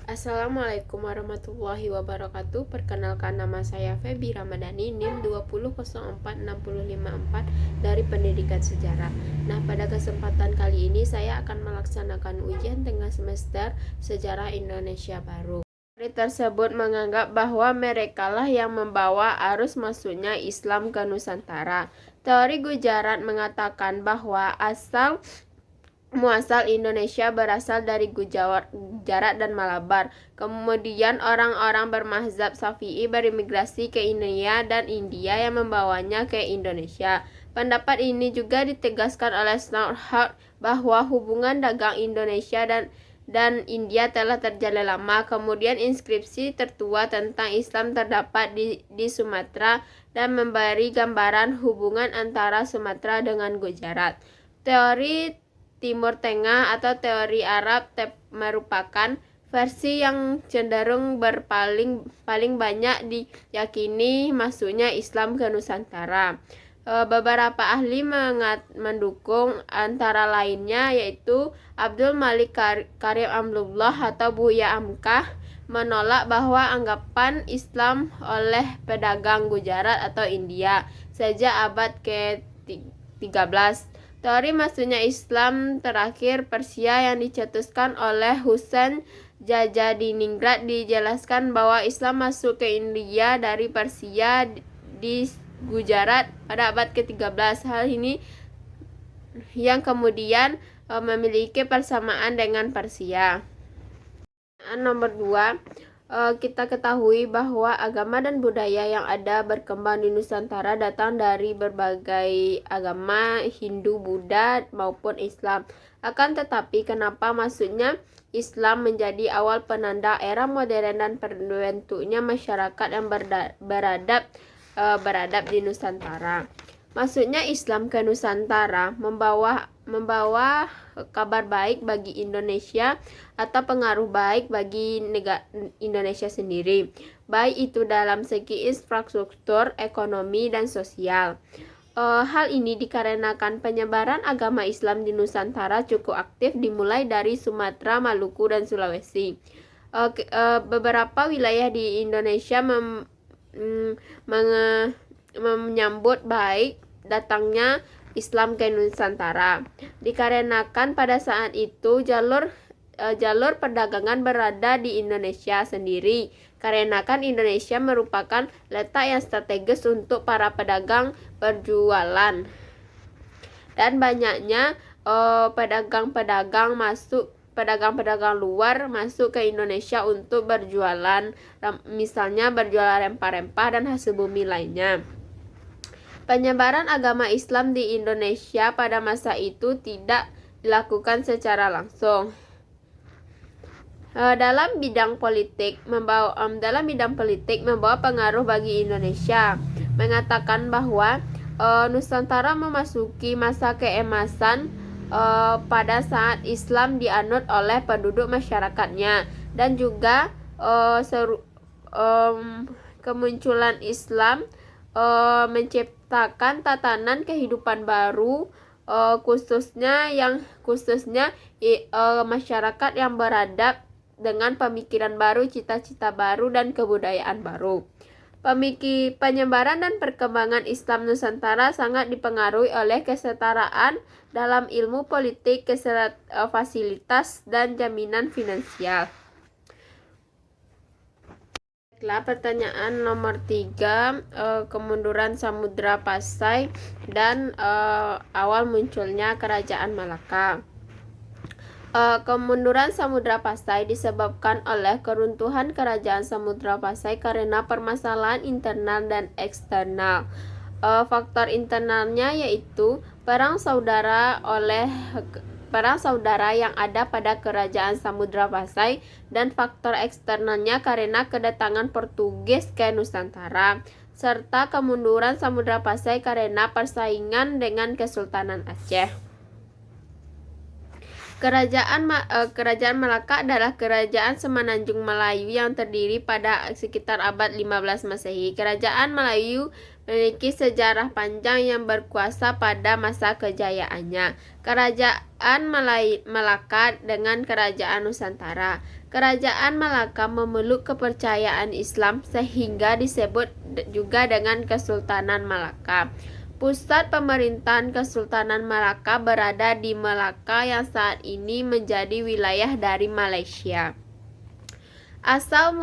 Assalamualaikum warahmatullahi wabarakatuh. Perkenalkan, nama saya Feby Ramadhani, NIM 2004654 dari Pendidikan Sejarah. Nah, pada kesempatan kali ini saya akan melaksanakan ujian tengah semester Sejarah Indonesia Baru. Teori tersebut menganggap bahwa merekalah yang membawa arus masuknya Islam ke Nusantara. Teori Gujarat mengatakan bahwa muasal Indonesia berasal dari Gujarat dan Malabar. Kemudian orang-orang bermazhab Syafi'i berimigrasi ke India dan India yang membawanya ke Indonesia. Pendapat ini juga ditegaskan oleh Snowhart bahwa hubungan dagang Indonesia dan India telah terjalin lama. Kemudian inskripsi tertua tentang Islam terdapat di Sumatera dan memberi gambaran hubungan antara Sumatera dengan Gujarat. Teori Timur Tengah atau teori Arab merupakan versi yang cenderung paling banyak diyakini masuknya Islam ke Nusantara. Beberapa ahli mendukung, antara lainnya yaitu Abdul Malik Karim Amrullah atau Buya Amkah menolak bahwa anggapan Islam oleh pedagang Gujarat atau India sejak abad ke-13. Teori masuknya Islam terakhir Persia yang dicetuskan oleh Husain Jajadiningrat dijelaskan bahwa Islam masuk ke India dari Persia di Gujarat pada abad ke-13. Hal ini yang kemudian memiliki persamaan dengan Persia. Nomor 2, kita ketahui bahwa agama dan budaya yang ada berkembang di Nusantara datang dari berbagai agama, Hindu, Buddha, maupun Islam. Akan tetapi, kenapa masuknya Islam menjadi awal penanda era modern dan terbentuknya masyarakat yang beradab di Nusantara? Masuknya Islam ke Nusantara membawa kabar baik bagi Indonesia atau pengaruh baik bagi Indonesia sendiri, baik itu dalam segi infrastruktur, ekonomi, dan sosial. Hal ini dikarenakan penyebaran agama Islam di Nusantara cukup aktif dimulai dari Sumatera, Maluku, dan Sulawesi. Beberapa wilayah di Indonesia menyambut baik datangnya Islam ke Nusantara, dikarenakan pada saat itu jalur perdagangan berada di Indonesia sendiri, karenakan Indonesia merupakan letak yang strategis untuk para pedagang berjualan, dan banyaknya pedagang luar masuk ke Indonesia untuk berjualan, misalnya berjualan rempah-rempah dan hasil bumi lainnya. Penyebaran agama Islam di Indonesia pada masa itu tidak dilakukan secara langsung. Dalam bidang politik membawa pengaruh bagi Indonesia, mengatakan bahwa Nusantara memasuki masa keemasan pada saat Islam dianut oleh penduduk masyarakatnya, dan juga kemunculan Islam menciptakan tatanan kehidupan baru, khususnya masyarakat yang beradab dengan pemikiran baru, cita-cita baru, dan kebudayaan baru. Penyebaran dan perkembangan Islam Nusantara sangat dipengaruhi oleh kesetaraan dalam ilmu politik, fasilitas, dan jaminan finansial. Pertanyaan nomor 3, kemunduran Samudra Pasai dan awal munculnya Kerajaan Malaka. Kemunduran Samudra Pasai disebabkan oleh keruntuhan Kerajaan Samudra Pasai karena permasalahan internal dan eksternal. Faktor internalnya yaitu perang saudara yang ada pada Kerajaan Samudra Pasai, dan faktor eksternalnya karena kedatangan Portugis ke Nusantara, serta kemunduran Samudra Pasai karena persaingan dengan Kesultanan Aceh. Kerajaan Malaka adalah kerajaan semenanjung Melayu yang terdiri pada sekitar abad 15 Masehi. Kerajaan Melayu memiliki sejarah panjang yang berkuasa pada masa kejayaannya. Kerajaan Malaka dengan Kerajaan Nusantara. Kerajaan Malaka memeluk kepercayaan Islam sehingga disebut juga dengan Kesultanan Malaka. Pusat pemerintahan Kesultanan Malaka berada di Melaka yang saat ini menjadi wilayah dari Malaysia. Asal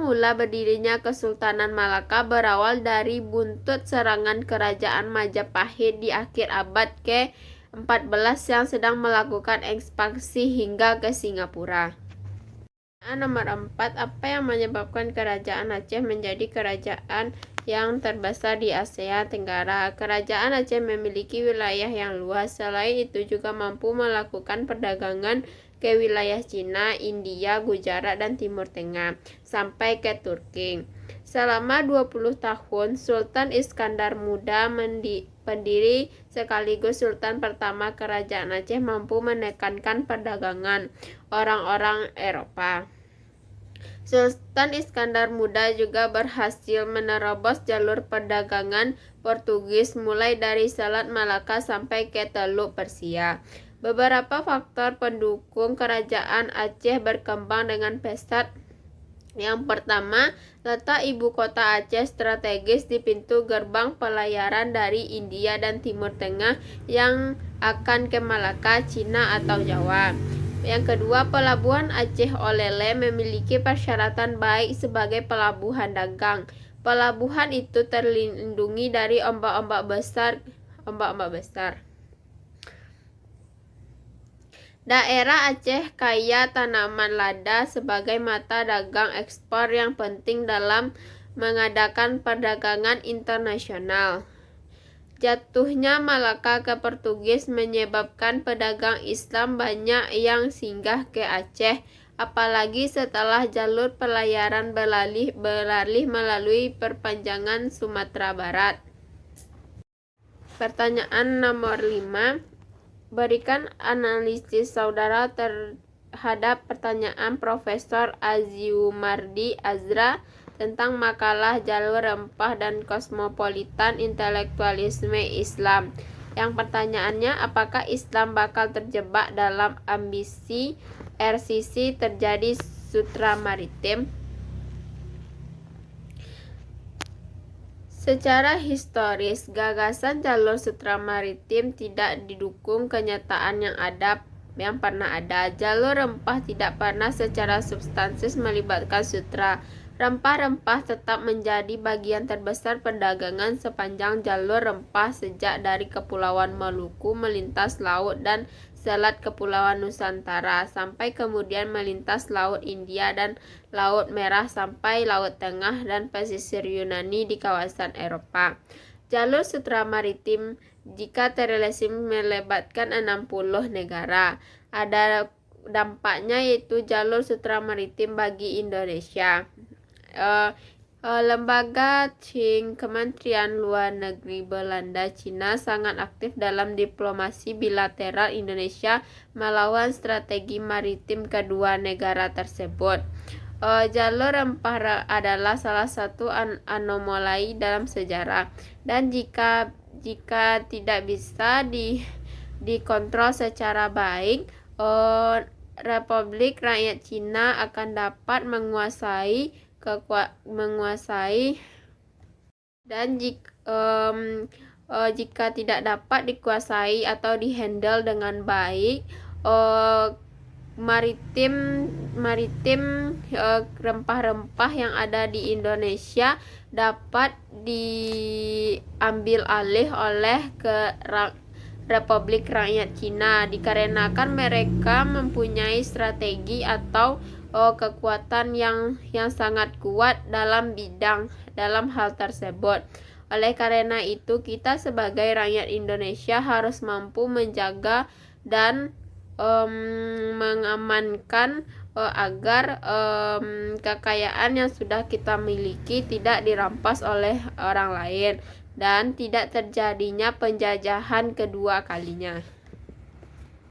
mula berdirinya Kesultanan Malaka berawal dari buntut serangan Kerajaan Majapahit di akhir abad ke-14 yang sedang melakukan ekspansi hingga ke Singapura. Nomor 4. Apa yang menyebabkan Kerajaan Aceh menjadi kerajaan yang terbesar di Asia Tenggara? Kerajaan Aceh memiliki wilayah yang luas. Selain itu juga mampu melakukan perdagangan ke wilayah Cina, India, Gujarat, dan Timur Tengah, sampai ke Turki. Selama 20 tahun, Sultan Iskandar Muda, pendiri sekaligus Sultan pertama Kerajaan Aceh, mampu menekankan perdagangan orang-orang Eropa. Sultan Iskandar Muda juga berhasil menerobos jalur perdagangan Portugis mulai dari Selat Malaka sampai ke Teluk Persia. Beberapa faktor pendukung Kerajaan Aceh berkembang dengan pesat. Yang pertama, letak ibu kota Aceh strategis di pintu gerbang pelayaran dari India dan Timur Tengah yang akan ke Malaka, Cina, atau Jawa. Yang kedua, pelabuhan Aceh Olele memiliki persyaratan baik sebagai pelabuhan dagang. Pelabuhan itu terlindungi dari ombak-ombak besar. Daerah Aceh kaya tanaman lada sebagai mata dagang ekspor yang penting dalam mengadakan perdagangan internasional. Jatuhnya Malaka ke Portugis menyebabkan pedagang Islam banyak yang singgah ke Aceh, apalagi setelah jalur pelayaran beralih melalui perpanjangan Sumatera Barat. Pertanyaan nomor 5. Berikan analisis saudara terhadap pertanyaan Profesor Aziumardi Azra tentang makalah Jalur Rempah dan Kosmopolitan Intelektualisme Islam. Yang pertanyaannya, apakah Islam bakal terjebak dalam ambisi RCC terjadi Sutra Maritim? Secara historis, gagasan jalur sutra maritim tidak didukung kenyataan yang pernah ada. Jalur rempah tidak pernah secara substansius melibatkan sutra. Rempah-rempah tetap menjadi bagian terbesar perdagangan sepanjang jalur rempah sejak dari Kepulauan Maluku melintas laut dan Selat Kepulauan Nusantara sampai kemudian melintas Laut India dan Laut Merah sampai Laut Tengah dan pesisir Yunani di kawasan Eropa. Jalur sutra maritim jika terrealisasi melibatkan 60 negara. Ada dampaknya yaitu jalur sutra maritim bagi Indonesia. Lembaga Qing Kementerian Luar Negeri Belanda Cina sangat aktif dalam diplomasi bilateral Indonesia melawan strategi maritim kedua negara tersebut. Jalur rempah adalah salah satu anomali dalam sejarah, dan jika tidak bisa dikontrol secara baik, Republik Rakyat Cina akan dapat menguasai dan jika tidak dapat dikuasai atau dihandle dengan baik, maritim rempah-rempah yang ada di Indonesia dapat diambil alih oleh Republik Rakyat Cina dikarenakan mereka mempunyai strategi atau kekuatan yang sangat kuat dalam hal tersebut. Oleh karena itu, kita sebagai rakyat Indonesia harus mampu menjaga dan mengamankan agar kekayaan yang sudah kita miliki tidak dirampas oleh orang lain dan tidak terjadinya penjajahan kedua kalinya.